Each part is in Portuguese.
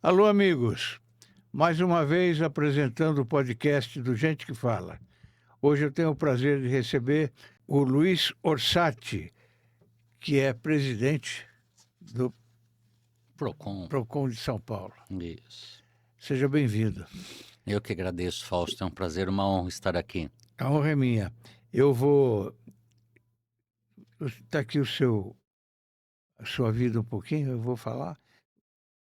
Alô, amigos. Mais uma vez apresentando o podcast do Gente que Fala. Hoje eu tenho o prazer de receber o Luiz Orsatti, que é presidente do Procon, Procon de São Paulo. isso. Seja bem-vindo. Eu que agradeço, Fausto. É um prazer, uma honra estar aqui. A honra é minha. Eu vou. Está aqui a sua vida um pouquinho, eu vou falar.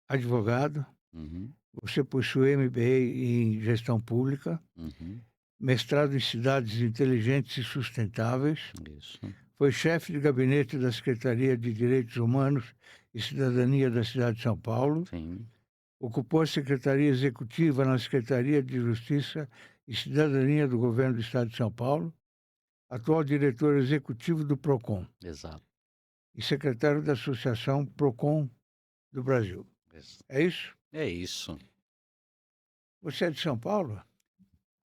Advogado, Uhum, você possui MBA em Gestão Pública, uhum, mestrado em Cidades Inteligentes e Sustentáveis. isso, Foi chefe de gabinete da Secretaria de Direitos Humanos e Cidadania da cidade de São Paulo. sim, Ocupou a Secretaria Executiva na Secretaria de Justiça e Cidadania do Governo do Estado de São Paulo. Atual diretor executivo do PROCON exato. e secretário da Associação PROCON do Brasil. ex- É isso? É isso. Você é de São Paulo?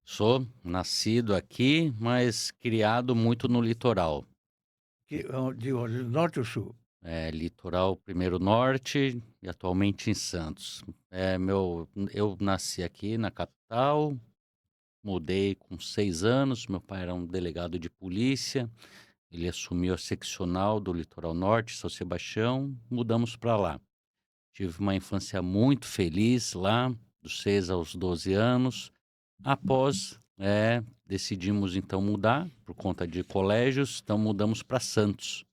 Sou nascido aqui, mas criado muito no litoral. De onde? Norte ou Sul? Litoral primeiro norte e atualmente em Santos. Eu nasci aqui na capital, mudei com 6 anos. Meu pai era um delegado de polícia. Ele assumiu a seccional do Litoral Norte, São Sebastião, mudamos para lá. Tive uma infância muito feliz lá, dos 6 aos 12 anos. Após, decidimos então mudar por conta de colégios, então mudamos para Santos,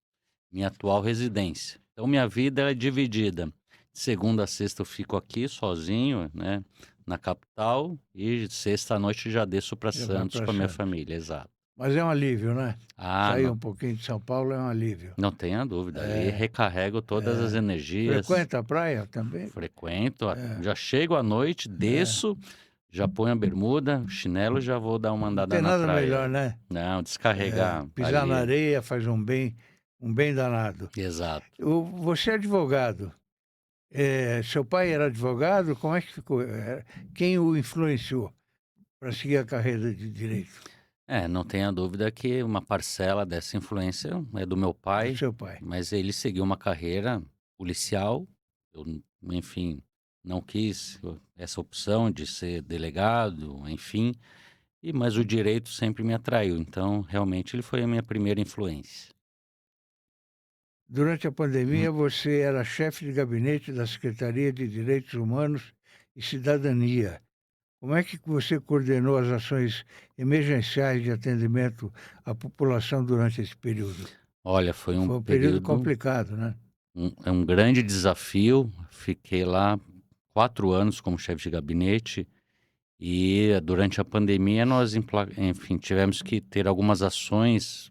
minha atual residência. Então minha vida é dividida. De segunda a sexta eu fico aqui sozinho, né, na capital, e sexta à noite já desço para Já vai Santos para com a minha Santos. família, exato. Mas é um alívio, né? Ah, Sair não, um pouquinho de São Paulo é um alívio. não tenha dúvida, ali É, recarrego todas as energias, frequenta a praia também? frequento, É, já chego à noite, é. desço, já ponho a bermuda, chinelo, já vou dar uma Não andada tem na nada melhor, praia. né? Não, descarregar Pisar na ali, areia faz um bem danado. exato. Você é advogado. Seu pai era advogado? Como é que ficou? Quem o influenciou para seguir a carreira de direito? Não tenha dúvida que uma parcela dessa influência é do meu Do pai, seu pai? mas ele seguiu uma carreira policial. Eu, enfim, não quis essa opção de ser delegado, enfim. Mas o direito sempre me atraiu, então realmente ele foi a minha primeira influência. Durante a Hum. pandemia, você era chefe de gabinete da Secretaria de Direitos Humanos e Cidadania. Como é que você coordenou as ações emergenciais de atendimento à população durante esse período? Olha, foi um Foi um período período, complicado, né? um grande desafio. Fiquei lá 4 anos como chefe de gabinete e durante a pandemia nós, enfim, tivemos que ter algumas ações,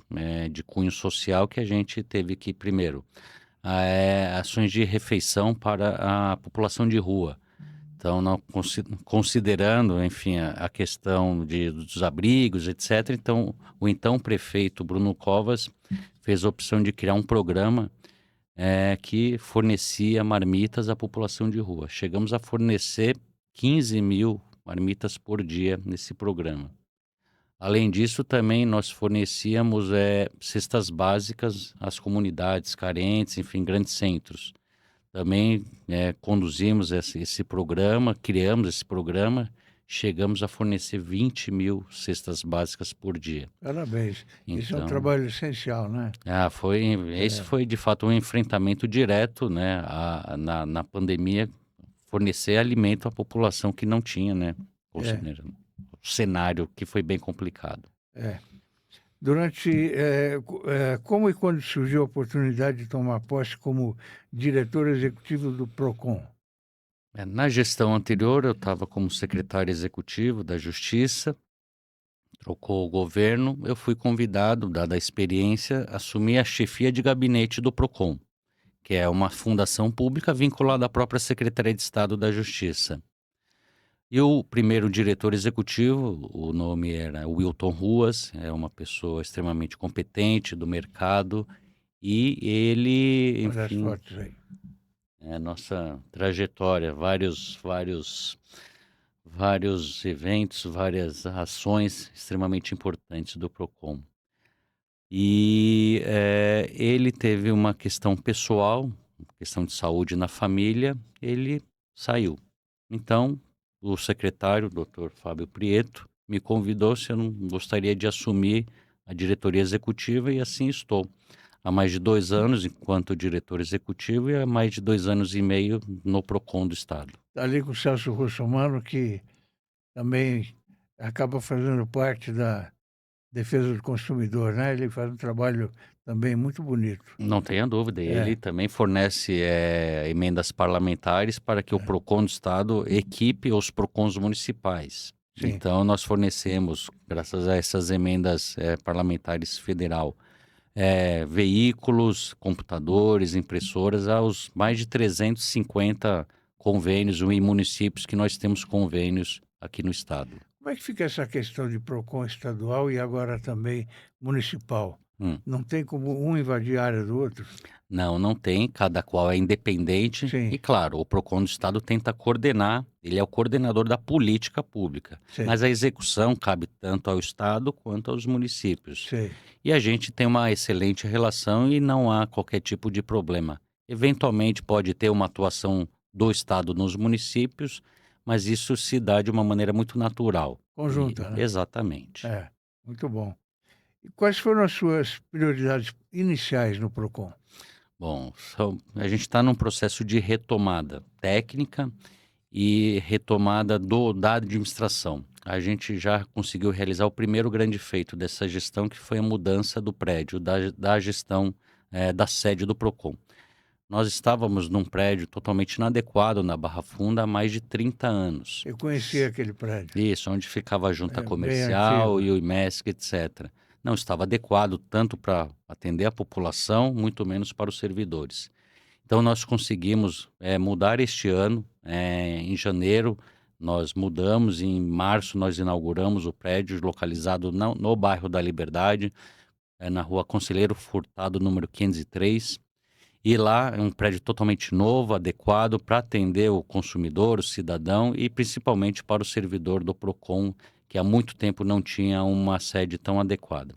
de cunho social que a gente teve que primeiro, ações de refeição para a população de rua. Então, não considerando, enfim, a questão dos abrigos, etc. Então, o então prefeito Bruno Covas fez a opção de criar um programa que fornecia marmitas à população de rua. Chegamos a fornecer 15 mil marmitas por dia nesse programa. Além disso, também nós fornecíamos cestas básicas às comunidades carentes, enfim, grandes centros. Também, conduzimos esse programa, criamos esse programa, chegamos a fornecer 20 mil cestas básicas por dia. Parabéns. Esse é um Então, trabalho essencial, né? esse foi de fato um enfrentamento direto, né, na pandemia, fornecer alimento à população que não tinha, né, É, considerando o cenário que foi bem complicado. é. Como e quando surgiu a oportunidade de tomar posse como diretor executivo do PROCON? Na gestão anterior, eu estava como secretário executivo da Justiça. Trocou o governo, eu fui convidado, dada a experiência, a assumir a chefia de gabinete do Procon, que é uma fundação pública vinculada à própria Secretaria de Estado da Justiça. E o primeiro diretor executivo, o nome era Wilton Ruas, é uma pessoa extremamente competente do mercado, e ele, Olha as enfim, fotos aí. nossa trajetória, vários eventos, várias ações extremamente importantes do Procon. E, ele teve uma questão pessoal, questão de saúde na família, ele saiu. Então, o secretário, o doutor Fábio Prieto, me convidou se eu não gostaria de assumir a diretoria executiva e assim estou. Há mais de 2 anos enquanto diretor executivo e há mais de 2 anos e meio no Procon do estado. Tá ali com o Celso Russomano, que também acaba fazendo parte da defesa do consumidor, né, ele faz um trabalho também muito bonito. Não tenha dúvida, ele É, também fornece, emendas parlamentares para que o é, Procon do estado equipe os Procons municipais. sim. Então nós fornecemos, graças a essas emendas, parlamentares federal, veículos, computadores, impressoras aos mais de 350 convênios e municípios que nós temos convênios aqui no estado. Como é que fica essa questão de PROCON estadual e agora também municipal? Hum. Não tem como um invadir a área do outro? Não, não tem, cada qual é independente Sim, e claro, o Procon do estado tenta coordenar, ele é o coordenador da política pública, sei, mas a execução cabe tanto ao estado quanto aos municípios. sei. E a gente tem uma excelente relação e não há qualquer tipo de problema. Eventualmente pode ter uma atuação do estado nos municípios, mas isso se dá de uma maneira muito natural. Conjunta, né? Exatamente. É, muito bom. E quais foram as suas prioridades iniciais no PROCON? Bom, a gente está num processo de retomada técnica e retomada da administração. A gente já conseguiu realizar o primeiro grande feito dessa gestão, que foi a mudança do prédio, da gestão da sede do Procon. Nós estávamos num prédio totalmente inadequado na Barra Funda há mais de 30 anos. Eu conheci aquele prédio, Isso, onde ficava a junta é bem comercial antigo. e o IMESC, etc. Não estava adequado tanto para atender a população, muito menos para os servidores. Então nós conseguimos, mudar este ano, em janeiro nós mudamos, em março nós inauguramos o prédio localizado no bairro da Liberdade, na rua Conselheiro Furtado, número 503, e lá é um prédio totalmente novo, adequado para atender o consumidor, o cidadão e principalmente para o servidor do Procon, que há muito tempo não tinha uma sede tão adequada.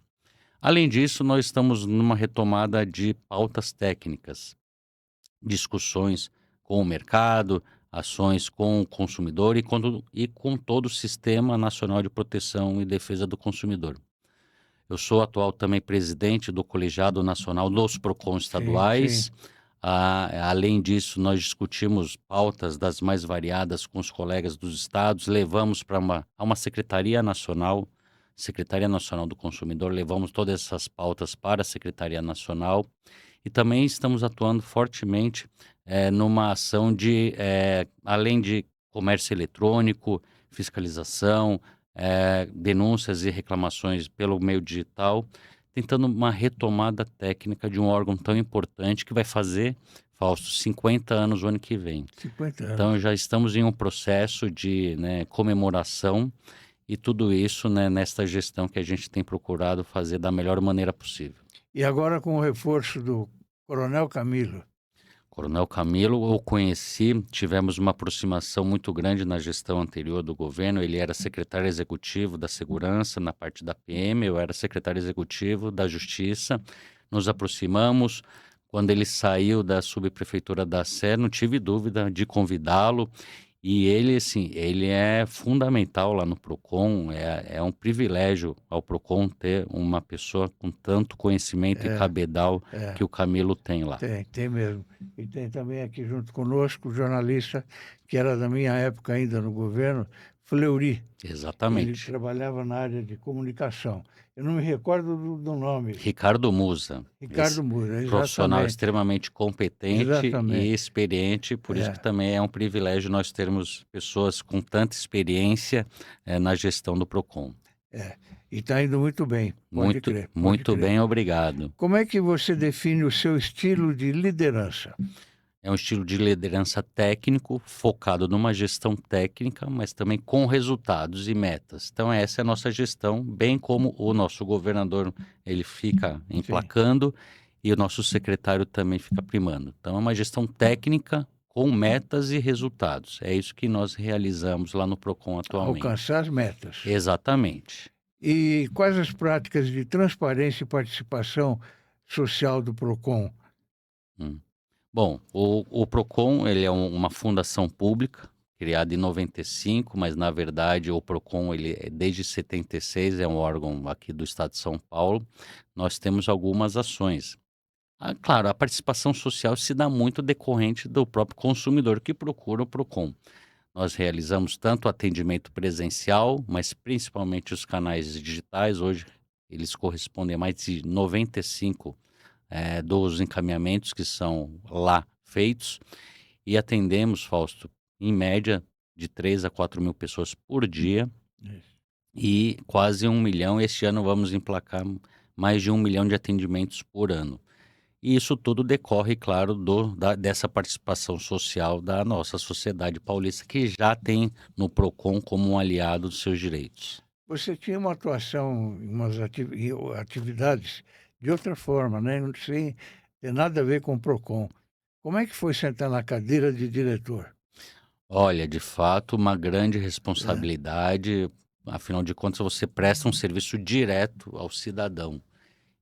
Além disso, nós estamos numa retomada de pautas técnicas, discussões com o mercado, ações com o consumidor e com todo o Sistema Nacional de Proteção e Defesa do Consumidor. Eu sou atual também presidente do Colegiado Nacional dos Procons Sim, sim. estaduais. Além disso, nós discutimos pautas das mais variadas com os colegas dos estados, levamos para uma Secretaria Nacional do Consumidor, levamos todas essas pautas para a Secretaria Nacional e também estamos atuando fortemente numa ação de, além de comércio eletrônico, fiscalização, denúncias e reclamações pelo meio digital, tentando uma retomada técnica de um órgão tão importante que vai fazer, Fausto, 50 anos o ano que vem. 50 Então anos. já estamos em um processo de, né, comemoração e tudo isso, né, nesta gestão que a gente tem procurado fazer da melhor maneira possível. E agora com o reforço do Coronel Camilo. Coronel Camilo, eu conheci, tivemos uma aproximação muito grande na gestão anterior do governo. Ele era secretário executivo da Segurança na parte da PM, eu era secretário executivo da Justiça. Nos aproximamos. Quando ele saiu da subprefeitura da Sé, não tive dúvida de convidá-lo. E ele, assim, ele é fundamental lá no Procon, é um privilégio ao Procon ter uma pessoa com tanto conhecimento e É, cabedal é. que o Camilo tem lá. Tem mesmo. E tem também aqui junto conosco o jornalista que era da minha época ainda no governo, Fleury. Ele Exatamente. trabalhava na área de comunicação. Eu não me recordo do nome. Ricardo Musa, esse Ricardo Moura, profissional exatamente. extremamente competente e Exatamente. experiente, por isso que É, também é um privilégio nós termos pessoas com tanta experiência, na gestão do Procon. é. E está indo muito bem, pode Muito, crer, pode muito crer. bem, obrigado. Como é que você define o seu estilo de liderança? É um estilo de liderança técnico, focado numa gestão técnica, mas também com resultados e metas. Então essa é a nossa gestão, bem como o nosso governador, ele fica Sim. emplacando e o nosso secretário também fica primando. Então é uma gestão técnica com metas e resultados. É isso que nós realizamos lá no Procon atualmente. Alcançar as metas. Exatamente. E quais as práticas de transparência e participação social do PROCON? Hum. Bom, o Procon ele é uma fundação pública criado em 95, mas na verdade o Procon ele é desde 76, é um órgão aqui do estado de São Paulo. Nós temos algumas ações. Ah, claro, a participação social se dá muito decorrente do próprio consumidor que procura o Procon. Nós realizamos tanto atendimento presencial, mas principalmente os canais digitais. Hoje eles correspondem a mais de 95 dos encaminhamentos que são lá feitos e atendemos, Fausto, em média de 3 a 4 mil pessoas por dia Isso. e quase 1 milhão. Este ano vamos emplacar mais de 1 milhão de atendimentos por ano. E isso tudo decorre, claro, dessa participação social da nossa sociedade paulista, que já tem no PROCON como um aliado dos seus direitos. Você tinha uma atuação em umas atividades de outra forma, né, não sem ter nada a ver com o Procon. Como é que foi sentar na cadeira de diretor? Olha, de fato, uma grande É, responsabilidade, afinal de contas, você presta um serviço direto ao cidadão.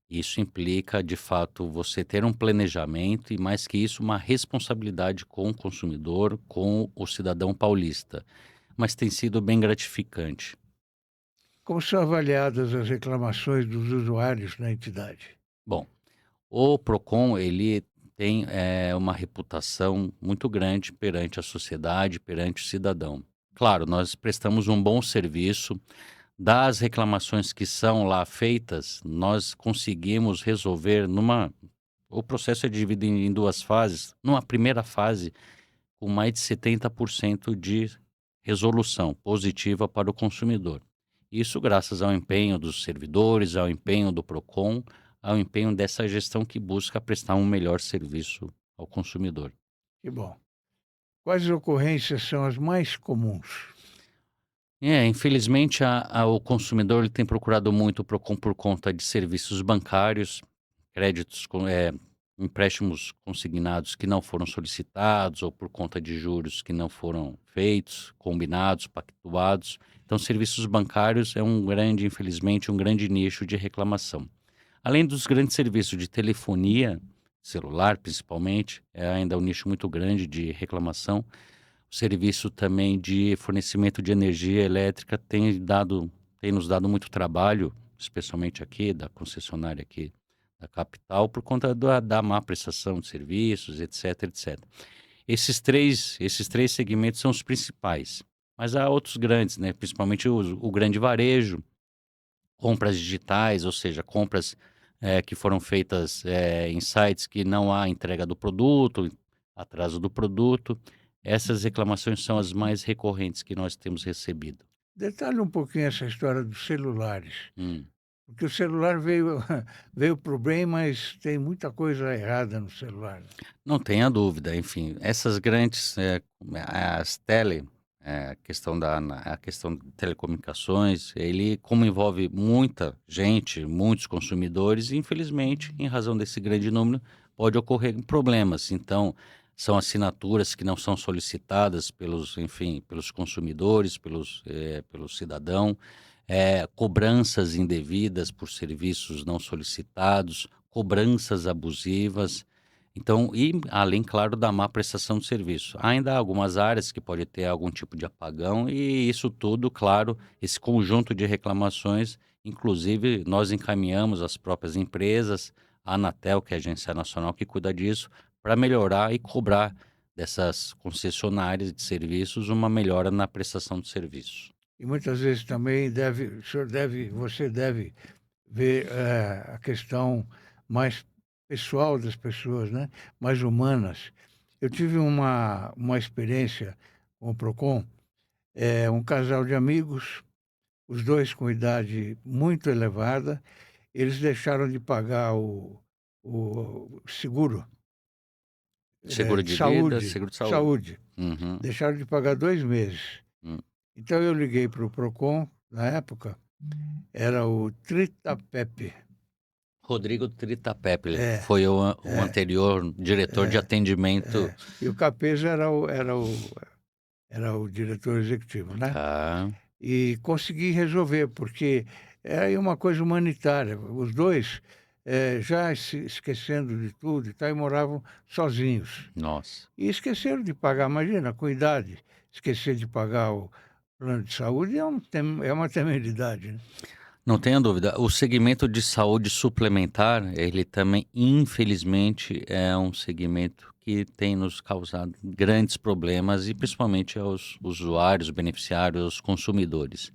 Isso implica, de fato, você ter um planejamento e, mais que isso, uma responsabilidade com o consumidor, com o cidadão paulista. Mas tem sido bem gratificante. como são avaliadas as reclamações dos usuários na entidade? Bom, o Procon, ele tem, uma reputação muito grande perante a sociedade, perante o cidadão. Claro, nós prestamos um bom serviço. Das reclamações que são lá feitas, nós conseguimos resolver numa o processo é dividido em 2 fases. Numa primeira fase, com mais de 70% de resolução positiva para o consumidor. Isso graças ao empenho dos servidores, ao empenho do Procon, ao empenho dessa gestão que busca prestar um melhor serviço ao consumidor. Que bom. Quais ocorrências são as mais comuns? Infelizmente o consumidor ele tem procurado muito o Procon por conta de serviços bancários, créditos empréstimos consignados que não foram solicitados ou por conta de juros que não foram feitos, combinados, pactuados. Então, serviços bancários é infelizmente, um grande nicho de reclamação. Além dos grandes serviços de telefonia, celular principalmente, é ainda um nicho muito grande de reclamação. O serviço também de fornecimento de energia elétrica tem nos dado muito trabalho, especialmente aqui da concessionária aqui da capital, por conta da má prestação de serviços, etc, etc. Esses três segmentos são os principais, mas há outros grandes, né, principalmente o grande varejo, compras digitais, ou seja, compras, que foram feitas, em sites que não há entrega do produto, atraso do produto. Essas reclamações são as mais recorrentes que nós temos recebido. Detalhe um pouquinho essa história dos celulares, Hum. porque o celular veio veio para o bem, mas tem muita coisa errada no celular, né. Não tenha dúvida, enfim, essas grandes, as a questão de telecomunicações, ele como envolve muita gente, muitos consumidores, infelizmente, em razão desse grande número, pode ocorrer problemas. Então, são assinaturas que não são solicitadas pelos, enfim, pelos consumidores, pelo cidadão, cobranças indevidas por serviços não solicitados, cobranças abusivas. Então, e além, claro, da má prestação de serviço. Ainda há algumas áreas que pode ter algum tipo de apagão e isso tudo, claro, esse conjunto de reclamações, inclusive nós encaminhamos as próprias empresas, a Anatel, que é a agência nacional que cuida disso, para melhorar e cobrar dessas concessionárias de serviços uma melhora na prestação de serviço. E muitas vezes também você deve ver, a questão mais pessoal das pessoas, né, mais humanas. Eu tive uma experiência com o Procon, um casal de amigos, os 2 com idade muito elevada, eles deixaram de pagar o seguro, Seguro de de vida, saúde, seguro de saúde. saúde, Uhum, deixaram de pagar 2 meses. hum. Então eu liguei para o Procon, na época, era o Tritapepe. Rodrigo Trita Peppler É, foi o é, anterior diretor de atendimento. é. E o Capesa era o diretor executivo, né. Tá. E consegui resolver, porque é aí uma coisa humanitária. Os 2 já se esquecendo de tudo e tal, e moravam sozinhos. Nossa. E esqueceram de pagar, imagina, com idade, esquecer de pagar o plano de saúde é uma temeridade, né. Não tenha dúvida. O segmento de saúde suplementar, ele também, infelizmente, é um segmento que tem nos causado grandes problemas e principalmente aos usuários, beneficiários, aos consumidores.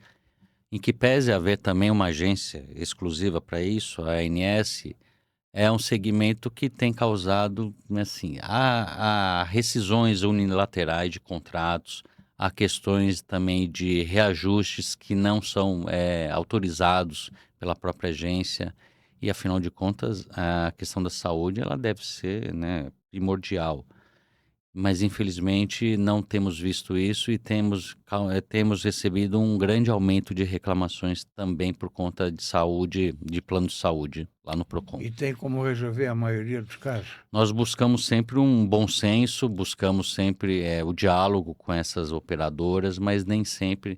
Em que pese haver também uma agência exclusiva para isso, a ANS, é um segmento que tem causado, assim, há rescisões unilaterais de contratos, há questões também de reajustes que não são, autorizados pela própria agência e, afinal de contas, a questão da saúde, ela deve ser, né, primordial. Mas infelizmente não temos visto isso e temos recebido um grande aumento de reclamações também por conta de saúde, de plano de saúde, lá no Procon. E tem como resolver a maioria dos casos. Nós buscamos sempre um bom senso, buscamos sempre, o diálogo com essas operadoras, mas nem sempre.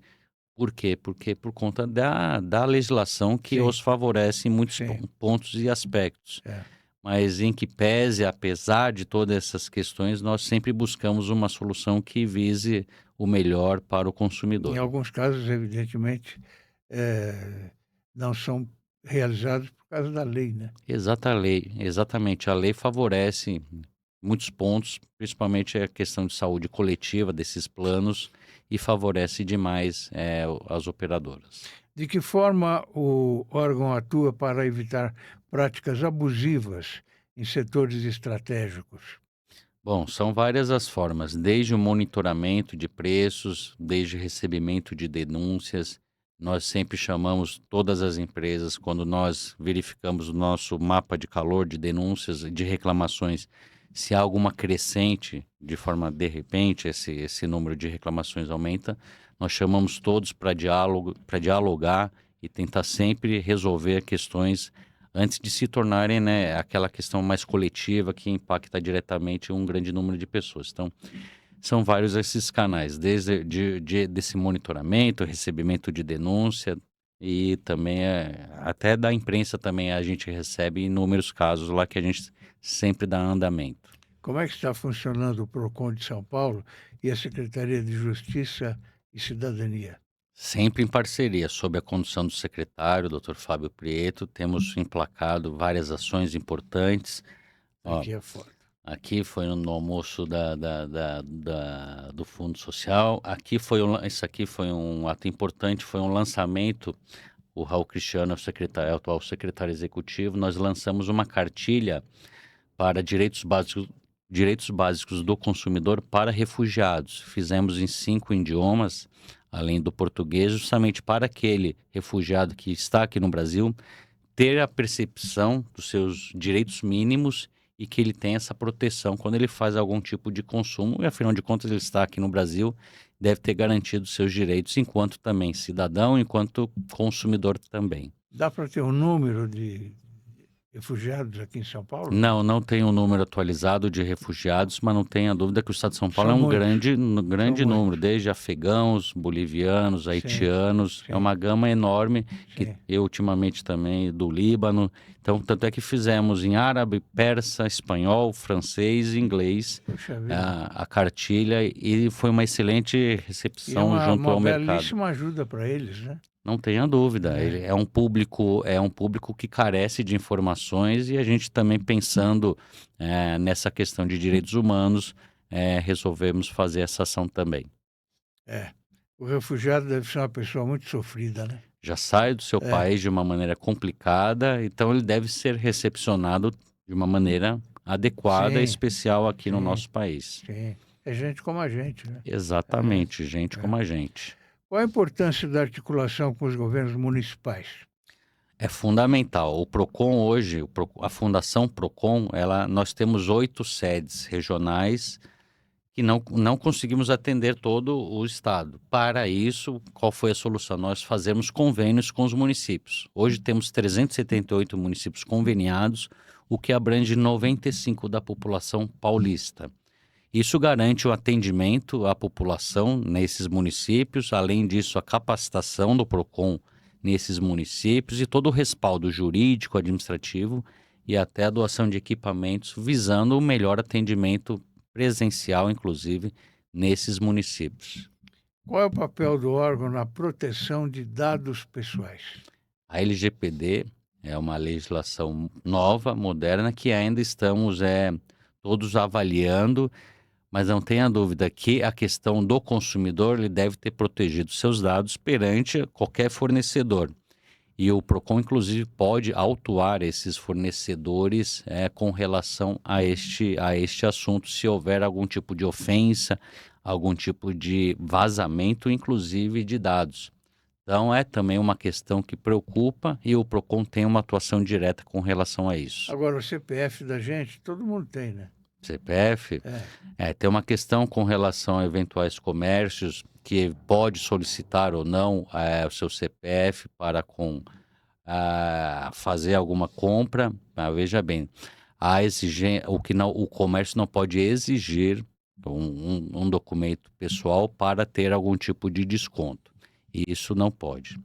Por quê? Porque por conta da legislação que Sim, os favorece em muitos sim, pontos e aspectos. é. Mas em que pese, apesar de todas essas questões, nós sempre buscamos uma solução que vise o melhor para o Em consumidor. alguns casos, evidentemente, não são realizados por causa da lei, né. Exatamente, a lei favorece muitos pontos, principalmente a questão de saúde coletiva desses planos e favorece demais, as operadoras. De que forma o órgão atua para evitar práticas abusivas em setores estratégicos? Bom, são várias as formas, desde o monitoramento de preços, desde recebimento de denúncias. Nós sempre chamamos todas as empresas quando nós verificamos o nosso mapa de calor de denúncias, de reclamações, se há alguma crescente, de forma de repente, esse número de reclamações aumenta, nós chamamos todos para dialogar e tentar sempre resolver questões antes de se tornarem, né, aquela questão mais coletiva que impacta diretamente um grande número de pessoas. Então, são vários esses canais, desde desse monitoramento, recebimento de denúncia e também, até da imprensa também a gente recebe inúmeros casos lá que a gente sempre dá andamento. Como é que está funcionando o PROCON de São Paulo e a Secretaria de Justiça e Cidadania? Sempre em parceria, sob a condução do secretário, doutor Fábio Prieto, temos emplacado várias ações importantes. Ó, Aqui é foda. aqui foi no almoço do Fundo Social. Isso aqui foi um ato importante, foi um lançamento. O Raul Cristiano é o atual secretário executivo. Nós lançamos uma cartilha para direitos básicos do consumidor para refugiados. Fizemos em 5 idiomas, além do português, justamente para aquele refugiado que está aqui no Brasil ter a percepção dos seus direitos mínimos e que ele tem essa proteção quando ele faz algum tipo de consumo e, afinal de contas, ele está aqui no Brasil, deve ter garantido seus direitos enquanto também cidadão, enquanto consumidor também. Dá para ter um número de refugiados aqui em São Paulo? Não. Não tem um número atualizado de refugiados, mas não tenha dúvida que o estado de São Paulo São é um muitos, grande são número, muitos. desde afegãos, bolivianos, Sim, haitianos, é sim, uma gama enorme, que sim. eu ultimamente também do Líbano. Então, tanto é que fizemos em árabe, persa, espanhol, francês e inglês Puxa vida. a cartilha e foi uma excelente E é recepção junto uma ao mercado. belíssima ajuda para eles, né. Não tenha dúvida, ele É, é um público que carece de informações e a gente também pensando, nessa questão de direitos humanos, resolvemos fazer essa ação também. é. O refugiado deve ser uma pessoa muito sofrida, né. Já sai do seu É, país de uma maneira complicada, então ele deve ser recepcionado de uma maneira adequada e sim, especial aqui no sim, nosso país. sim. É gente como a gente, né. É, Exatamente, gente é. como a gente. Qual a importância da articulação com os governos municipais? É fundamental. O Procon hoje, a Fundação Procon, nós temos 8 sedes regionais que não conseguimos atender todo o estado. Para isso, qual foi a solução? Nós fazemos convênios com os municípios. Hoje temos 378 municípios conveniados, o que abrange 95% da população paulista. Isso garante o atendimento à população nesses municípios, além disso, a capacitação do Procon nesses municípios e todo o respaldo jurídico, administrativo e até a doação de equipamentos visando o melhor atendimento presencial, inclusive, nesses municípios. Qual é o papel do órgão na proteção de dados pessoais? A LGPD é uma legislação nova, moderna, que ainda estamos todos avaliando, mas não tenha dúvida que a questão do consumidor ele deve ter protegido seus dados perante qualquer fornecedor. E o PROCON, inclusive, pode autuar esses fornecedores com relação a este assunto, se houver algum tipo de ofensa, algum tipo de vazamento, inclusive de dados. Então, é também uma questão que preocupa e o PROCON tem uma atuação direta com relação a isso. Agora, o CPF da gente, todo mundo tem, né? CPF, tem uma questão com relação a eventuais comércios que pode solicitar ou não o seu CPF para fazer alguma compra. Veja bem, o comércio não pode exigir um documento pessoal para ter algum tipo de desconto. Isso não pode.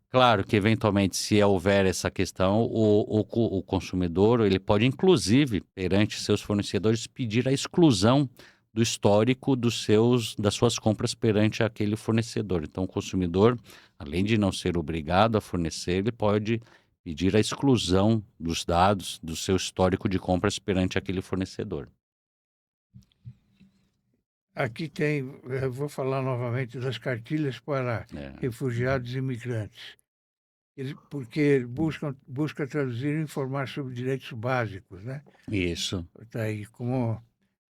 Claro que, eventualmente, se houver essa questão, o consumidor ele pode, inclusive, perante seus fornecedores, pedir a exclusão do histórico das suas compras perante aquele fornecedor. Então, o consumidor, além de não ser obrigado a fornecer, ele pode pedir a exclusão dos dados do seu histórico de compras perante aquele fornecedor. Aqui tem, eu vou falar novamente das cartilhas para refugiados e imigrantes. Porque busca traduzir e informar sobre direitos básicos, né? Isso. Tá aí, como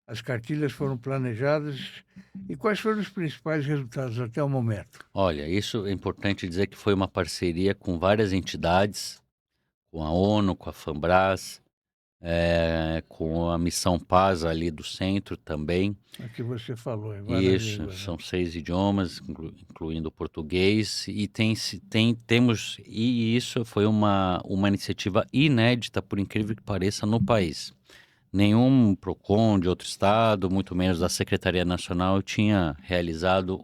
as cartilhas foram planejadas e quais foram os principais resultados até o momento? Olha, isso é importante dizer que foi uma parceria com várias entidades, com a ONU, com a FAMBRAS, com a Missão Paz ali do centro também. Aqui você falou em várias Isso, línguas, né? são 6 idiomas, incluindo o português, e isso foi uma iniciativa inédita, por incrível que pareça, no país. Nenhum PROCON de outro estado, muito menos da Secretaria Nacional, tinha realizado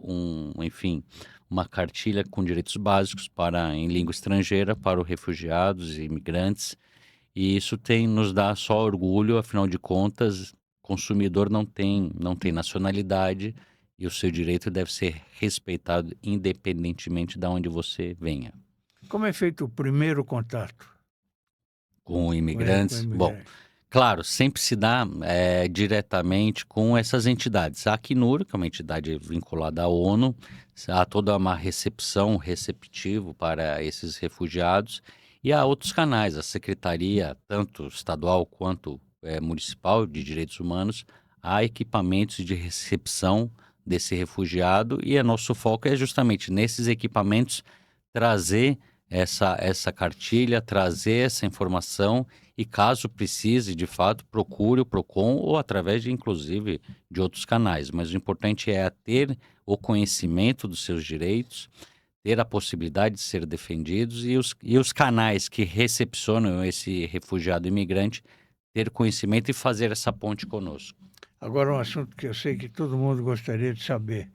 uma cartilha com direitos básicos em língua estrangeira para os refugiados e imigrantes. E isso nos dá só orgulho, afinal de contas, consumidor não tem nacionalidade e o seu direito deve ser respeitado independentemente de onde você venha. Como é feito o primeiro contato Com com imigrantes, bom, imigrante? claro, sempre se dá diretamente com essas entidades. A Acnur, que é uma entidade vinculada à ONU, há toda uma recepção, receptivo para esses refugiados, e há outros canais, a Secretaria, tanto estadual quanto municipal de Direitos Humanos, há equipamentos de recepção desse refugiado, e o nosso foco é justamente nesses equipamentos trazer essa cartilha, trazer essa informação e, caso precise, de fato, procure o PROCON ou através inclusive, de outros canais. Mas o importante é ter o conhecimento dos seus direitos, ter a possibilidade de ser defendidos e os canais que recepcionam esse refugiado imigrante ter conhecimento e fazer essa ponte conosco. Agora, um assunto que eu sei que todo mundo gostaria de saber,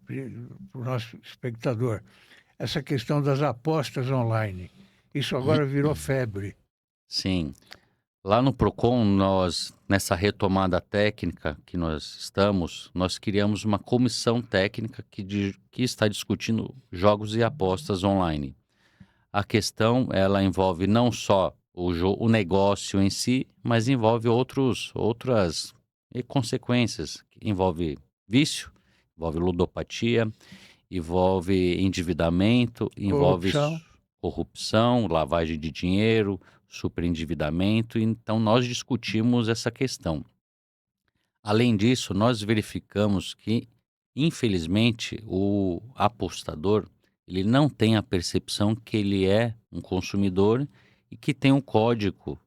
para o nosso espectador, essa questão das apostas online. Isso agora virou febre. Sim. Lá no PROCON, nessa retomada técnica que nós criamos uma comissão técnica que está discutindo jogos e apostas online. A questão, ela envolve não só o negócio em si, mas envolve outras consequências. Envolve vício, envolve ludopatia, envolve endividamento, envolve corrupção, lavagem de dinheiro, superendividamento. Então, nós discutimos essa questão. Além disso, nós verificamos que, infelizmente, o apostador ele não tem a percepção que ele é um consumidor e que tem um código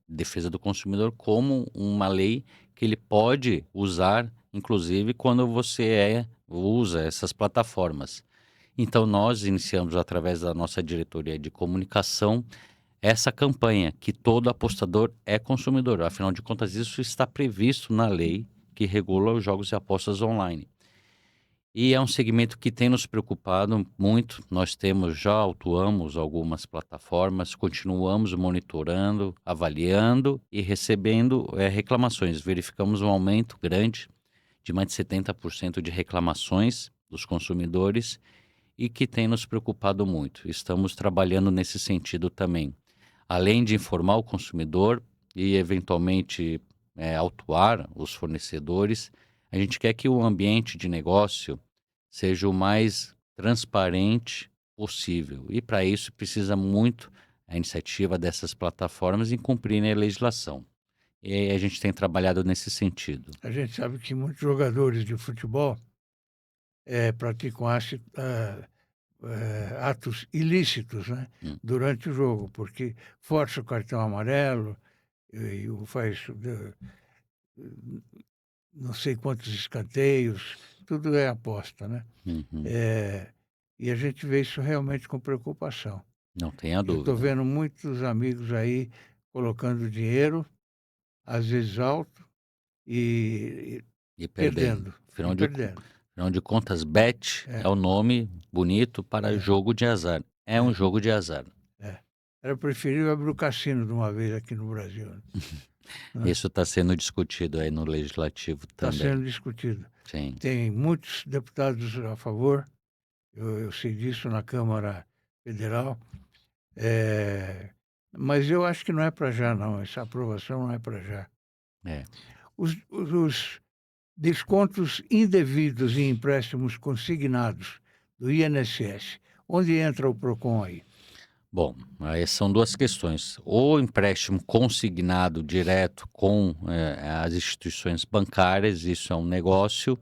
defesa do consumidor como uma lei que ele pode usar, inclusive, quando você usa essas plataformas. Então, nós iniciamos, através da nossa diretoria de comunicação, essa campanha, que todo apostador é consumidor. Afinal de contas, isso está previsto na lei que regula os jogos e apostas online. E é um segmento que tem nos preocupado muito. Nós já autuamos algumas plataformas, continuamos monitorando, avaliando e recebendo reclamações. Verificamos um aumento grande de mais de 70% de reclamações dos consumidores e que tem nos preocupado muito. Estamos trabalhando nesse sentido também. Além de informar o consumidor e, eventualmente, autuar os fornecedores, a gente quer que o ambiente de negócio seja o mais transparente possível. E, para isso, precisa muito a iniciativa dessas plataformas em cumprirem a legislação. E aí a gente tem trabalhado nesse sentido. A gente sabe que muitos jogadores de futebol praticam atos ilícitos, né, Hum. durante o jogo, porque força o cartão amarelo e faz não sei quantos escanteios, tudo é aposta, né? Uhum. E a gente vê isso realmente com preocupação. Não tenha Eu estou dúvida. vendo muitos amigos aí colocando dinheiro, às vezes alto, e E perdendo. perdendo, e Afinal de, perdendo. afinal de contas, bet é É, o nome bonito para é, jogo de azar. É um é, jogo de azar. é. Era preferível abrir o cassino de uma vez aqui no Brasil, né? Isso está sendo discutido aí no legislativo Está também. sendo discutido. Sim. Tem muitos deputados a favor, eu sei disso na Câmara Federal, mas eu acho que não é para já, não. Essa aprovação não é para já. É. Os descontos indevidos em empréstimos consignados do INSS, onde entra o PROCON aí? Bom, aí são duas questões. O empréstimo consignado direto com as instituições bancárias, isso é um negócio,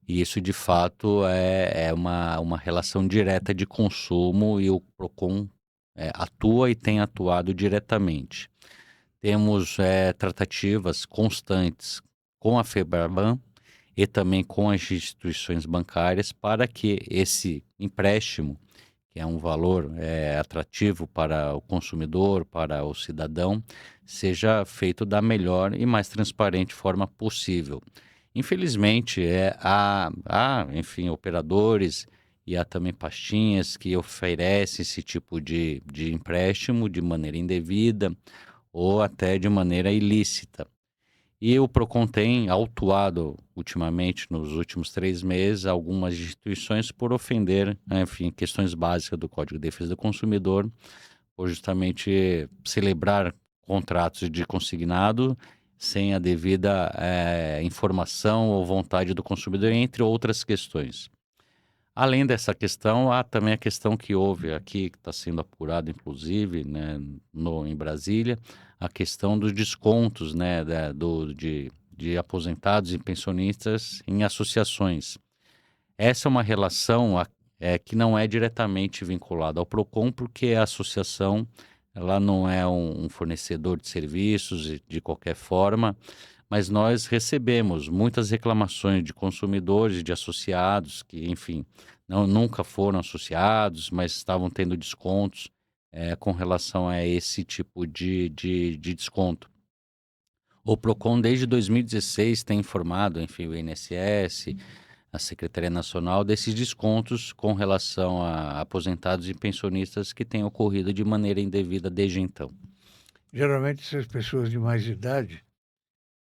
e isso de fato é uma relação direta de consumo e o PROCON atua e tem atuado diretamente. Temos tratativas constantes com a FEBRABAN e também com as instituições bancárias para que esse empréstimo, que é um valor atrativo para o consumidor, para o cidadão, seja feito da melhor e mais transparente forma possível. Infelizmente, enfim, operadores e há também pastinhas que oferecem esse tipo de empréstimo de maneira indevida ou até de maneira ilícita. E o PROCON tem autuado ultimamente, nos últimos 3 meses, algumas instituições por ofender, enfim, questões básicas do Código de Defesa do Consumidor, por justamente celebrar contratos de consignado sem a devida informação ou vontade do consumidor, entre outras questões. Além dessa questão, há também a questão que houve aqui, que está sendo apurado, inclusive, né, em Brasília, a questão dos descontos, né, de aposentados e pensionistas em associações. Essa é uma relação que não é diretamente vinculada ao PROCON, porque a associação ela não é um fornecedor de serviços de qualquer forma, mas nós recebemos muitas reclamações de consumidores e de associados que, enfim, nunca foram associados, mas estavam tendo descontos com relação a esse tipo de desconto. O PROCON, desde 2016, tem informado, enfim, o INSS, a Secretaria Nacional, desses descontos com relação a aposentados e pensionistas que têm ocorrido de maneira indevida desde então. Geralmente, essas pessoas de mais idade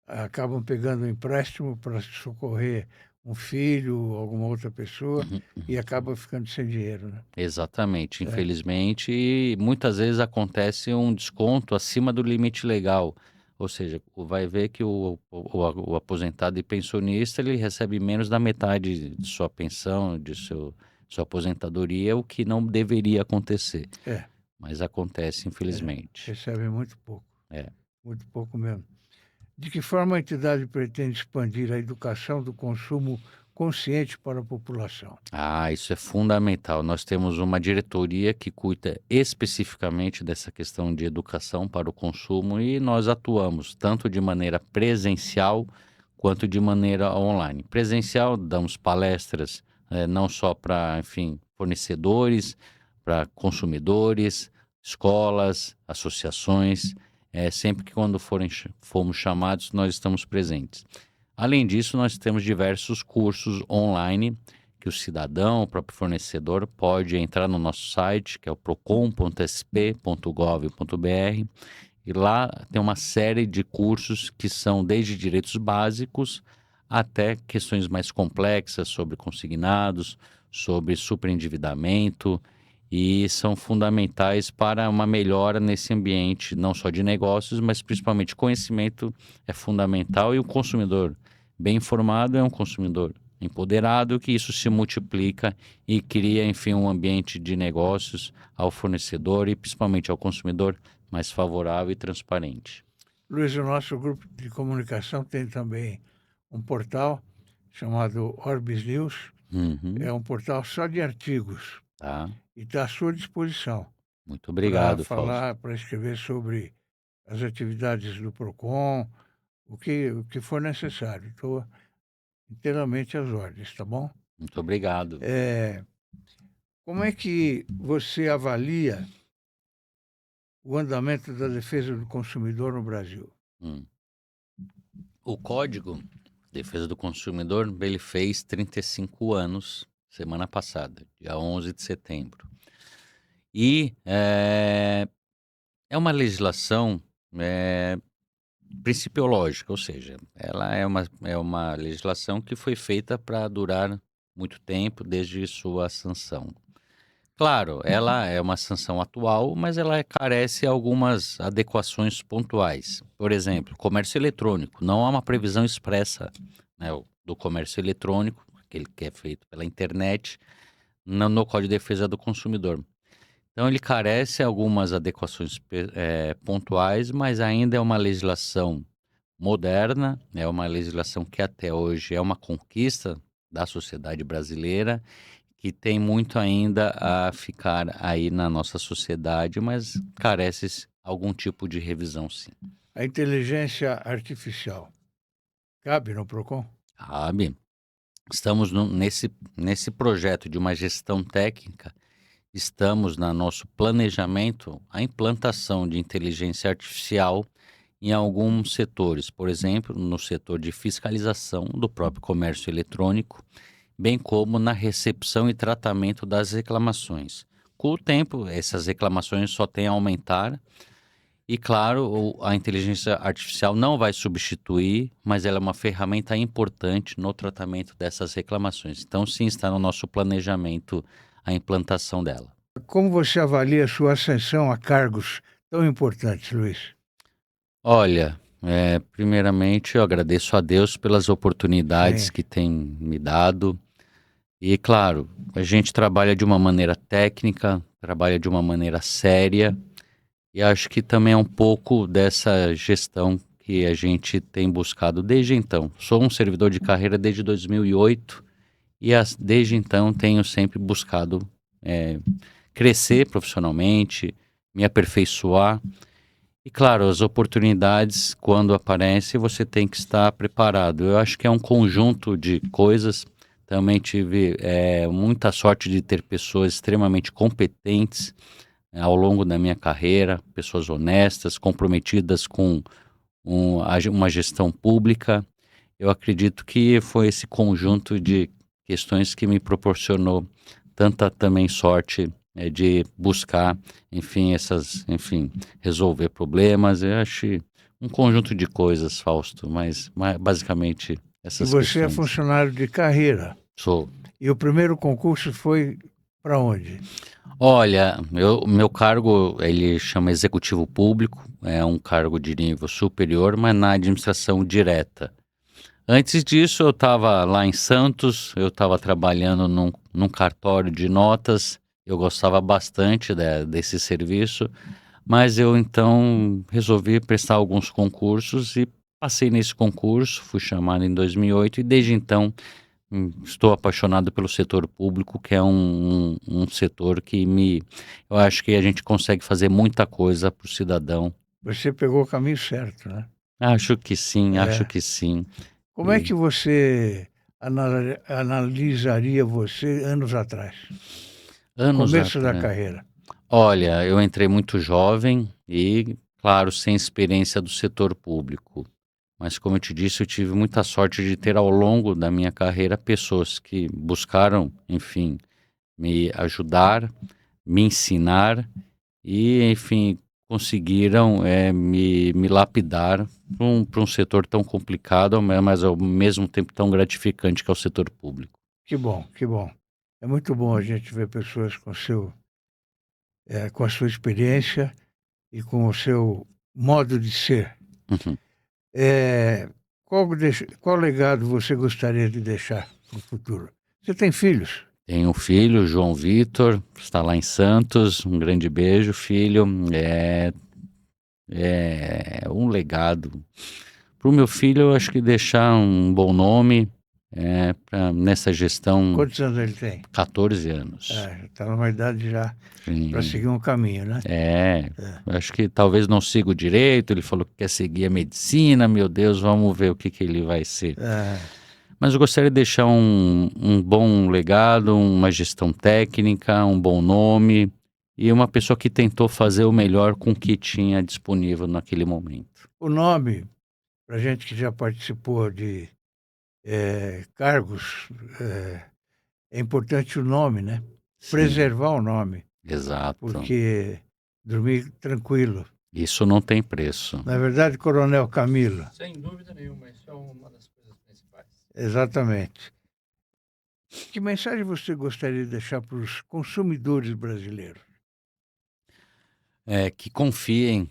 acabam pegando um empréstimo para socorrer um filho ou alguma outra pessoa e acabam ficando sem dinheiro, né? Exatamente, infelizmente, e muitas vezes acontece um desconto acima do limite legal, ou seja, vai ver que o aposentado e pensionista ele recebe menos da metade de sua pensão, sua aposentadoria, o que não deveria acontecer, É, mas acontece infelizmente. recebem É. muito pouco mesmo. De que forma a entidade pretende expandir a educação do consumo consciente para a população? Isso é fundamental. Nós temos uma diretoria que cuida especificamente dessa questão de educação para o consumo e nós atuamos tanto de maneira presencial quanto de maneira online. Presencial, damos palestras, não só para, enfim, fornecedores, para consumidores, escolas, associações. Sempre que quando fomos chamados, nós estamos presentes. Além disso, nós temos diversos cursos online que o cidadão, o próprio fornecedor, pode entrar no nosso site, que é o procon.sp.gov.br, e lá tem uma série de cursos que são desde direitos básicos até questões mais complexas sobre consignados, sobre superendividamento, e são fundamentais para uma melhora nesse ambiente, não só de negócios, mas principalmente conhecimento é fundamental, e o consumidor bem informado é um consumidor empoderado, que isso se multiplica e cria, enfim, um ambiente de negócios ao fornecedor e principalmente ao consumidor mais favorável e transparente. Luiz, o nosso grupo de comunicação tem também um portal chamado Orbis News. Uhum, É um portal só de artigos tá. e está à sua disposição Muito para obrigado, Fausto. falar, para escrever sobre as atividades do PROCON, o que for necessário. Estou inteiramente às ordens, tá bom? Muito obrigado. Como é que você avalia o andamento da defesa do consumidor no Brasil? Hum. O Código de Defesa do Consumidor, ele fez 35 anos semana passada, dia 11 de setembro. E é uma legislação principiológica, ou seja, ela é uma legislação que foi feita para durar muito tempo desde sua sanção. Claro, ela é uma sanção atual, mas ela carece de algumas adequações pontuais. Por exemplo, comércio eletrônico. Não há uma previsão expressa, né, do comércio eletrônico, aquele que é feito pela internet, no Código de Defesa do Consumidor. Então, ele carece de algumas adequações pontuais, mas ainda é uma legislação moderna, é uma legislação que até hoje é uma conquista da sociedade brasileira, que tem muito ainda a ficar aí na nossa sociedade, mas carece algum tipo de revisão, sim. A inteligência artificial cabe no PROCON? Sabe? Estamos nesse projeto de uma gestão técnica, estamos no nosso planejamento a implantação de inteligência artificial em alguns setores, por exemplo, no setor de fiscalização do próprio comércio eletrônico, bem como na recepção e tratamento das reclamações. Com o tempo, essas reclamações só têm a aumentar e, claro, a inteligência artificial não vai substituir, mas ela é uma ferramenta importante no tratamento dessas reclamações. Então, sim, está no nosso planejamento a implantação dela. Como você avalia a sua ascensão a cargos tão importantes, Luiz? Olha, primeiramente eu agradeço a Deus pelas oportunidades Sim. que tem me dado. E claro, a gente trabalha de uma maneira técnica, trabalha de uma maneira séria, e acho que também é um pouco dessa gestão que a gente tem buscado desde então. Sou um servidor de carreira desde 2008 e desde então tenho sempre buscado crescer profissionalmente, me aperfeiçoar. E claro, as oportunidades, quando aparecem, você tem que estar preparado. Eu acho que é um conjunto de coisas. Também tive muita sorte de ter pessoas extremamente competentes ao longo da minha carreira, pessoas honestas, comprometidas com uma gestão pública. Eu acredito que foi esse conjunto de questões que me proporcionou tanta também sorte de buscar, enfim, resolver problemas. Eu acho um conjunto de coisas, Fausto, mas basicamente E essas você é questões. funcionário de carreira. Sou. E o primeiro concurso foi para onde? Olha, meu cargo, ele chama executivo público, é um cargo de nível superior, mas na administração direta. Antes disso, eu estava lá em Santos, eu estava trabalhando num cartório de notas, eu gostava bastante desse serviço, mas eu então resolvi prestar alguns concursos e passei nesse concurso, fui chamado em 2008 e desde então estou apaixonado pelo setor público, que é um setor que eu acho que a gente consegue fazer muita coisa para o cidadão. Você pegou o caminho certo, né? Acho que sim, acho É. que sim. Como é que você analisaria você anos atrás? Anos Começo da atrás. carreira. Olha, eu entrei muito jovem e, claro, sem experiência do setor público. mas como eu te disse, eu tive muita sorte de ter ao longo da minha carreira pessoas que buscaram, enfim, me ajudar, me ensinar e, enfim, conseguiram me lapidar para um setor tão complicado, mas ao mesmo tempo tão gratificante que é o setor público. Que bom, que bom. É muito bom a gente ver pessoas com a sua experiência e com o seu modo de ser. Uhum. Qual legado você gostaria de deixar para o futuro? Você tem filhos? Tenho um filho, João Vitor, está lá em Santos. Um grande beijo, filho. É um legado. Para o meu filho, eu acho que deixar um bom nome nessa gestão, Quantos anos ele tem? 14 anos. Já está numa idade já para Sim. seguir um caminho, né? Eu acho que talvez não siga o direito. Ele falou que quer seguir a medicina. Meu Deus, vamos ver o que ele vai ser. Mas eu gostaria de deixar um bom legado, uma gestão técnica, um bom nome e uma pessoa que tentou fazer o melhor com o que tinha disponível naquele momento. O nome, para gente que já participou de cargos, é importante o nome, né? Sim, Preservar o nome, exato. porque dormir tranquilo. Isso não tem preço. Na verdade, Coronel Camilo. Sem dúvida nenhuma, isso é uma das coisas principais. Exatamente. Que mensagem você gostaria de deixar para os consumidores brasileiros? Que confiem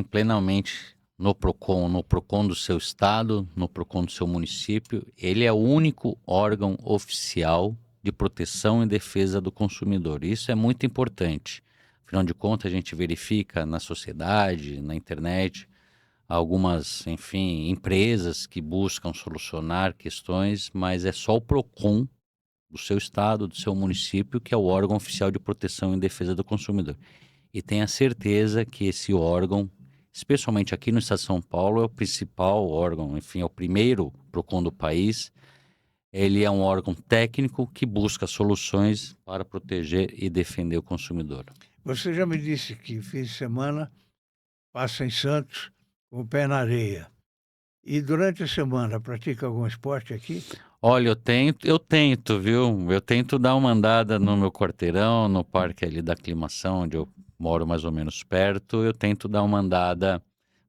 plenamente no Procon do seu estado, no Procon do seu município. Ele é o único órgão oficial de proteção e defesa do consumidor. Isso é muito importante. Afinal de contas, a gente verifica na sociedade, na internet, algumas, enfim, empresas que buscam solucionar questões, mas é só o Procon do seu estado, do seu município, que é o órgão oficial de proteção e defesa do consumidor. E tenha certeza que esse órgão, especialmente aqui no estado de São Paulo, é o principal órgão, enfim, é o primeiro PROCON do país. Ele é um órgão técnico que busca soluções para proteger e defender o consumidor. Você já me disse que fim de semana passa em Santos com o pé na areia. E durante a semana pratica algum esporte aqui? Olha, eu tento, viu? Eu tento dar uma andada no meu quarteirão, no parque ali da Aclimação, onde eu moro mais ou menos perto. Eu tento dar uma andada,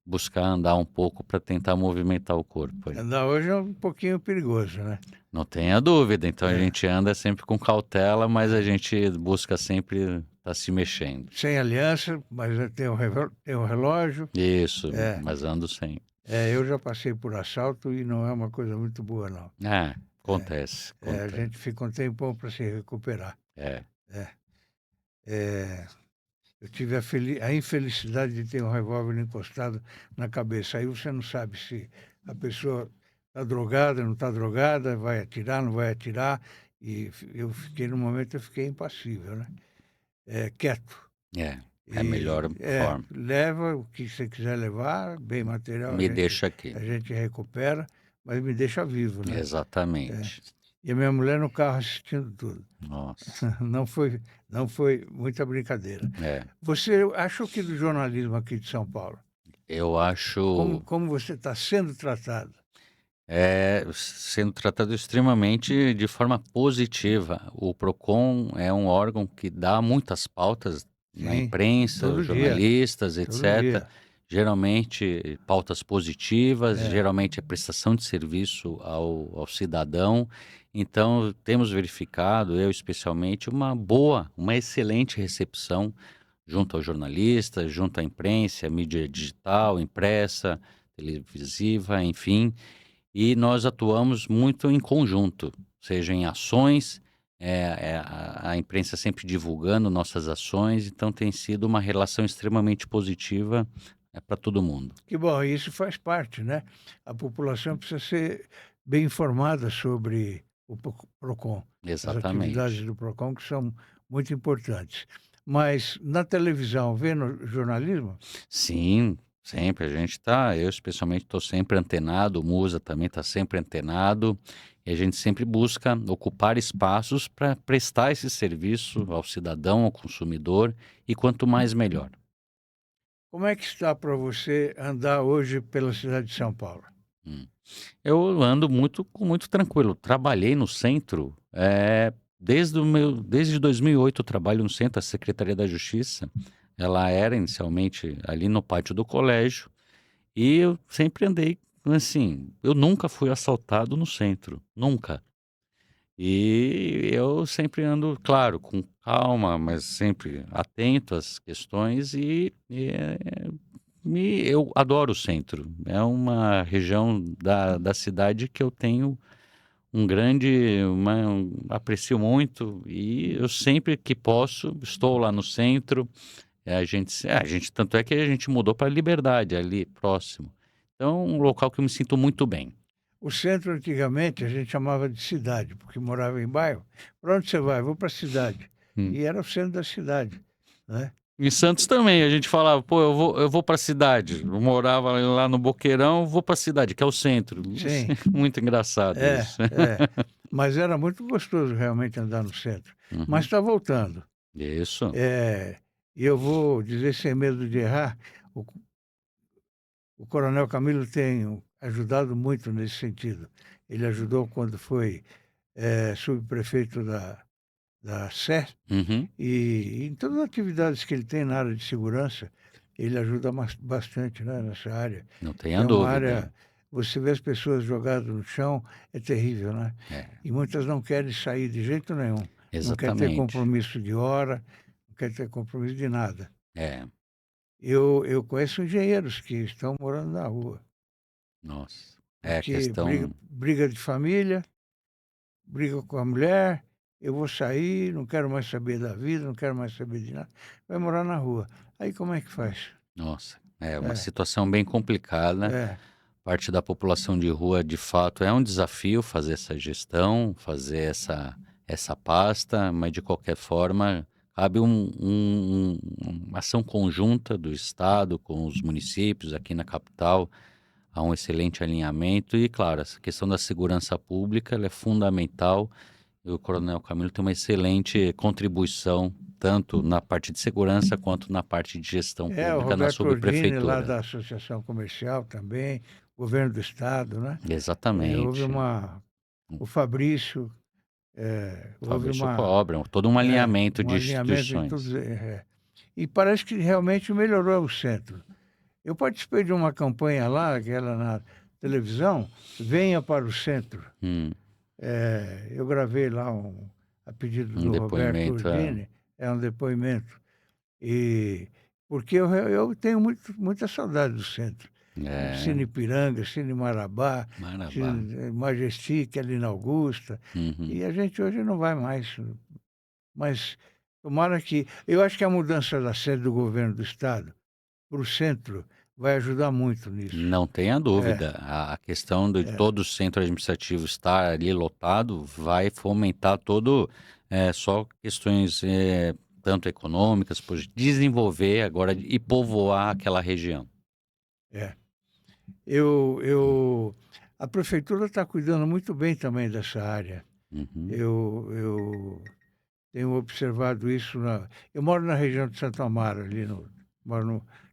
buscar andar um pouco para tentar movimentar o corpo. Andar hoje é um pouquinho perigoso, né? Não tenha dúvida. Então a gente anda sempre com cautela, mas a gente busca sempre estar se mexendo. Sem aliança, mas tem um relógio. Isso, mas ando sem. Eu já passei por assalto e não é uma coisa muito boa, não. Acontece. A gente fica um tempão para se recuperar. Eu tive a infelicidade de ter um revólver encostado na cabeça. Aí você não sabe se a pessoa está drogada, não está drogada, vai atirar, não vai atirar. E eu fiquei, no momento, eu fiquei impassível, né? Quieto. É a melhor forma. Leva o que você quiser levar, bem material. Deixa aqui. A gente recupera, mas me deixa vivo, né? Exatamente. E a minha mulher no carro assistindo tudo. Nossa. Não foi muita brincadeira. Você acha o que do jornalismo aqui de São Paulo? Eu acho... Como você está sendo tratado? Sendo tratado extremamente de forma positiva. O Procon é um órgão que dá muitas pautas na imprensa, todo os dia, jornalistas, todo etc. dia. Geralmente pautas positivas, geralmente é prestação de serviço ao cidadão. Então temos verificado, eu especialmente, uma excelente recepção junto aos jornalistas, junto à imprensa, mídia digital, impressa, televisiva, enfim. E nós atuamos muito em conjunto, seja em ações, a imprensa sempre divulgando nossas ações, então tem sido uma relação extremamente positiva para todo mundo. Que bom, isso faz parte, né? A população precisa ser bem informada sobre o Procon. Exatamente. As atividades do Procon, que são muito importantes. Mas na televisão, vendo jornalismo? Sim, sempre. Eu especialmente estou sempre antenado, o Musa também está sempre antenado, e a gente sempre busca ocupar espaços para prestar esse serviço ao cidadão, ao consumidor, e quanto mais melhor. Como é que está para você andar hoje pela cidade de São Paulo? Hum. Eu ando muito tranquilo. Trabalhei no centro, desde 2008 eu trabalho no centro, a Secretaria da Justiça, ela era inicialmente ali no pátio do colégio, e eu sempre andei assim, eu nunca fui assaltado no centro, nunca. E eu sempre ando, claro, com calma, mas sempre atento às questões eu adoro o centro. É uma região da cidade que eu tenho aprecio muito e eu sempre que posso estou lá no centro. A gente tanto é que a gente mudou para Liberdade, ali próximo. Então, um local que eu me sinto muito bem. O centro, antigamente, a gente chamava de cidade, porque morava em bairro. Para onde você vai? Vou para a cidade. Hum. E era o centro da cidade, né? Em Santos também, a gente falava, pô, eu vou para a cidade. Eu morava lá no Boqueirão, vou para a cidade, que é o centro. Sim, Muito engraçado é, isso. é. Mas era muito gostoso realmente andar no centro. Mas Uhum. está voltando. Isso. E eu vou dizer sem medo de errar, o, o Coronel Camilo tem ajudado muito nesse sentido. Ele ajudou quando foi subprefeito da Sé, Uhum. e em todas as atividades que ele tem na área de segurança, ele ajuda bastante, né, nessa área, Não que tenha é uma dúvida. área, você vê as pessoas jogadas no chão, é terrível, né? É, E muitas não querem sair de jeito nenhum, não quer ter exatamente. compromisso de hora, não quer ter compromisso de nada. É, Eu conheço engenheiros que estão morando na rua, nossa. É porque briga, questão. briga de família, briga com a mulher, eu vou sair, não quero mais saber da vida, não quero mais saber de nada, vai morar na rua. Aí como é que faz? Nossa, é uma É, situação bem complicada. é, Parte da população de rua, de fato, é um desafio fazer essa gestão, fazer essa pasta, mas de qualquer forma, cabe uma ação conjunta do Estado com os municípios aqui na capital, há um excelente alinhamento e, claro, essa questão da segurança pública ela é fundamental e o Coronel Camilo tem uma excelente contribuição, tanto na parte de segurança quanto na parte de gestão o pública na Roberto Ordini lá subprefeitura. da Associação Comercial também, governo do estado, né? Houve Exatamente. o Fabrício, houve Fabrício Cobra, todo um alinhamento um de alinhamento em todos. instituições. E parece que realmente melhorou o centro. Eu participei de uma campanha lá, aquela na televisão, Venha para o Centro. Hum, Eu gravei lá a pedido um do Roberto depoimento, Ordini, é um depoimento. E porque eu tenho muita saudade do centro. é, Cine Ipiranga, Cine Marabá, Marabá. Cine Majestic ali na Augusta. Uhum. E a gente hoje não vai mais. Mas tomara que. Eu acho que a mudança da sede do governo do estado para o centro vai ajudar muito nisso. Não tenha É, dúvida, a questão de é. todo o centro administrativo estar ali lotado vai fomentar só questões tanto econômicas, por desenvolver agora e povoar aquela região. É. A prefeitura está cuidando muito bem também dessa área. Uhum. Eu tenho observado isso. Eu moro na região de Santo Amaro, moro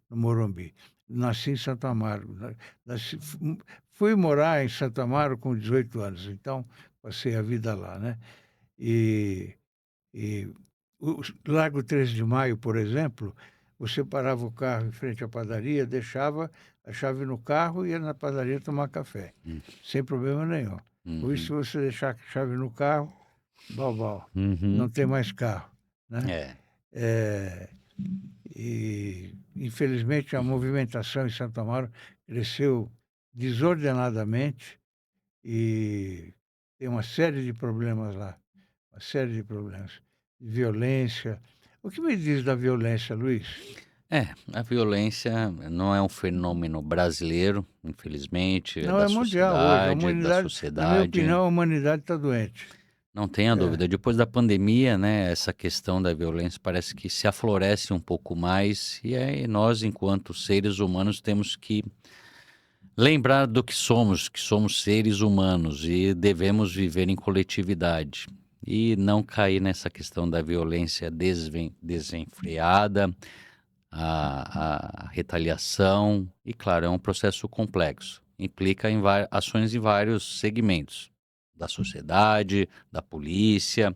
no Morumbi. Nasci em Santo Amaro. Fui morar em Santo Amaro com 18 anos, então passei a vida lá, né? E, e o Largo 13 de Maio, por exemplo, você parava o carro em frente à padaria, deixava a chave no carro e ia na padaria tomar café, Hum. sem problema nenhum. Hoje, se Uhum. você deixar a chave no carro, bal, Uhum. não tem mais carro, né? É. É, e, infelizmente, a movimentação em Santo Amaro cresceu desordenadamente e tem uma série de problemas lá, uma série de problemas. Violência. O que me diz da violência, Luiz? A violência não é um fenômeno brasileiro, infelizmente, é Não, é da mundial hoje. A sociedade, da humanidade, na minha sociedade. opinião, a humanidade está doente. Não tenha É, dúvida. Depois da pandemia, né, essa questão da violência parece que se aflorece um pouco mais, e aí nós, enquanto seres humanos, temos que lembrar do que somos seres humanos e devemos viver em coletividade. E não cair nessa questão da violência desenfreada, a retaliação. E, claro, é um processo complexo. implica em ações em vários segmentos da sociedade, da polícia,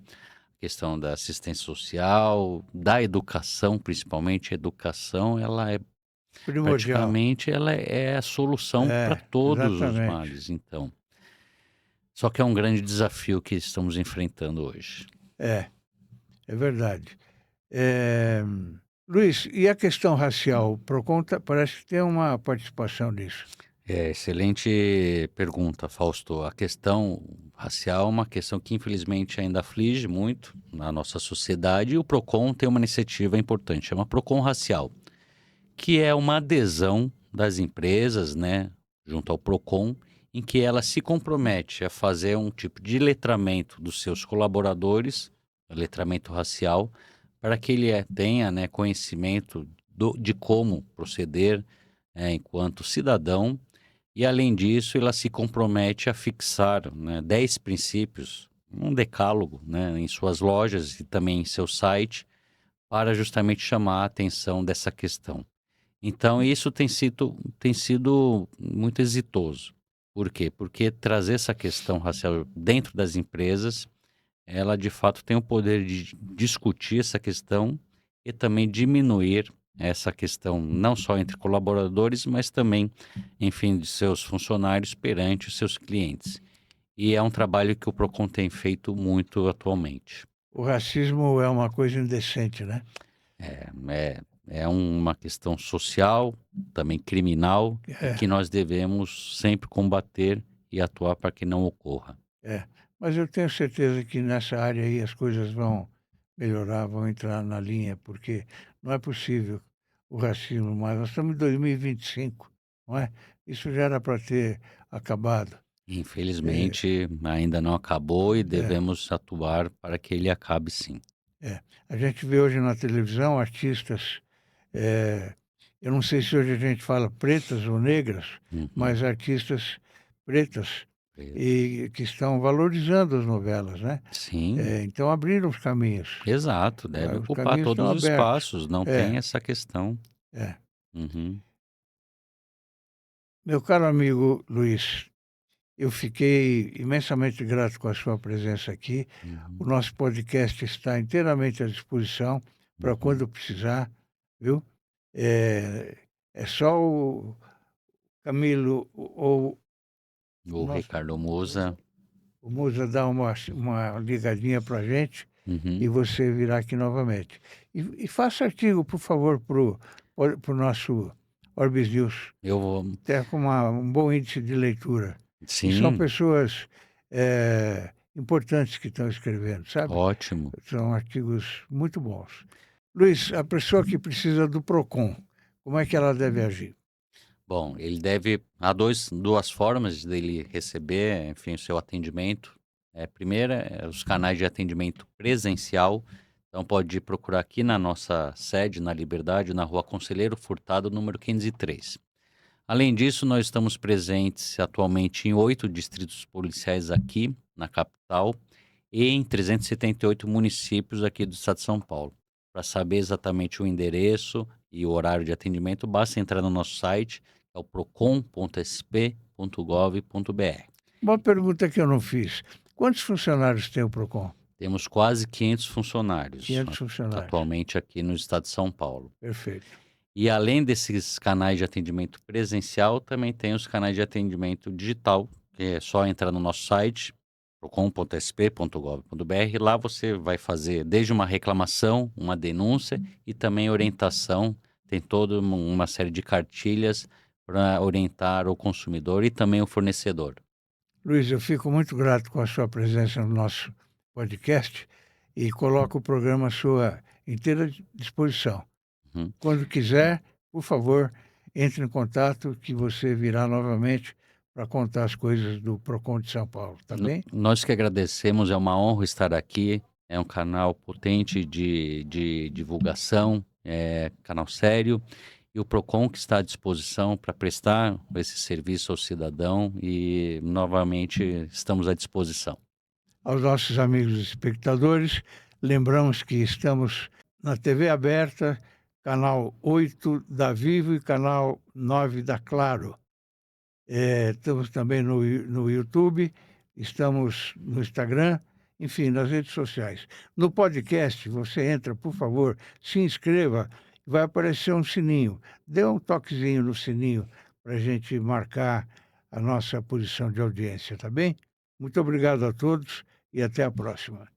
questão da assistência social, da educação, principalmente. A educação, ela é Primordial. praticamente ela é a solução para todos os Exatamente. males, então. Só que é um grande desafio que estamos enfrentando hoje. É verdade. Luiz, e a questão racial? O PROCON parece que tem uma participação nisso. Excelente pergunta, Fausto. A questão racial é uma questão que infelizmente ainda aflige muito na nossa sociedade, e o PROCON tem uma iniciativa importante, chama PROCON Racial, que é uma adesão das empresas, né, junto ao PROCON, em que ela se compromete a fazer um tipo de letramento dos seus colaboradores, letramento racial, para que ele tenha, né, conhecimento de como proceder, enquanto cidadão. E, além disso, ela se compromete a fixar, né, 10 princípios, um decálogo, né, em suas lojas e também em seu site, para justamente chamar a atenção dessa questão. Então, isso tem sido muito exitoso. Por quê? Porque trazer essa questão racial dentro das empresas, ela de fato tem o poder de discutir essa questão e também diminuir essa questão não só entre colaboradores, mas também, enfim, de seus funcionários perante os seus clientes. E é um trabalho que o PROCON tem feito muito atualmente. O racismo é uma coisa indecente, né? É uma questão social, também criminal, e que nós devemos sempre combater e atuar para que não ocorra. Mas eu tenho certeza que nessa área aí as coisas vão melhorar, vão entrar na linha, porque não é possível o racismo mais. Nós estamos em 2025, não é? Isso já era para ter acabado. Infelizmente, ainda não acabou e devemos atuar para que ele acabe sim. A gente vê hoje na televisão artistas, eu não sei se hoje a gente fala pretas ou negras, mas artistas pretas e que estão valorizando as novelas, né? Sim, Então abriram os caminhos. exato, deve Os ocupar caminhos estão todos os abertos. espaços, não É, tem essa questão. é. Uhum. Meu caro amigo Luiz, eu fiquei imensamente grato com a sua presença aqui. O nosso podcast está inteiramente à disposição para quando precisar, viu? É só o Camilo ou o O nosso Ricardo Musa. o Musa dar uma ligadinha para a gente Uhum. e você virá aqui novamente. E faça artigo, por favor, para o nosso Orbis News, Eu vou. até com um bom índice de leitura. E são Sim, pessoas importantes que estão escrevendo, sabe? ótimo. São artigos muito bons. Luiz, a pessoa que precisa do PROCON, como é que ela deve agir? Bom, ele deve. Há duas formas dele receber, enfim, o seu atendimento. Primeira, os canais de atendimento presencial. Então, pode procurar aqui na nossa sede, na Liberdade, na Rua Conselheiro Furtado, número 503. Além disso, nós estamos presentes atualmente em 8 distritos policiais aqui na capital e em 378 municípios aqui do estado de São Paulo. Para saber exatamente o endereço e o horário de atendimento, basta entrar no nosso site, é o procon.sp.gov.br. Uma pergunta que eu não fiz. Quantos funcionários tem o PROCON? Temos quase 500 funcionários 500 funcionários. atualmente aqui no estado de São Paulo. Perfeito. E além desses canais de atendimento presencial, também tem os canais de atendimento digital, que é só entrar no nosso site, procon.sp.gov.br. Lá você vai fazer desde uma reclamação, uma denúncia e também orientação. Tem toda uma série de cartilhas para orientar o consumidor e também o fornecedor. Luiz, eu fico muito grato com a sua presença no nosso podcast e coloco o programa à sua inteira disposição. Uhum. Quando quiser, por favor, entre em contato que você virá novamente para contar as coisas do PROCON de São Paulo, tá bem? Nós que agradecemos, é uma honra estar aqui. É um canal potente de divulgação, canal sério. E o PROCON que está à disposição para prestar esse serviço ao cidadão e, novamente, estamos à disposição. Aos nossos amigos espectadores, lembramos que estamos na TV aberta, canal 8 da Vivo e canal 9 da Claro. Estamos também no YouTube, estamos no Instagram, enfim, nas redes sociais. No podcast, você entra, por favor, se inscreva, vai aparecer um sininho. Dê um toquezinho no sininho para a gente marcar a nossa posição de audiência, tá bem? Muito obrigado a todos e até a próxima.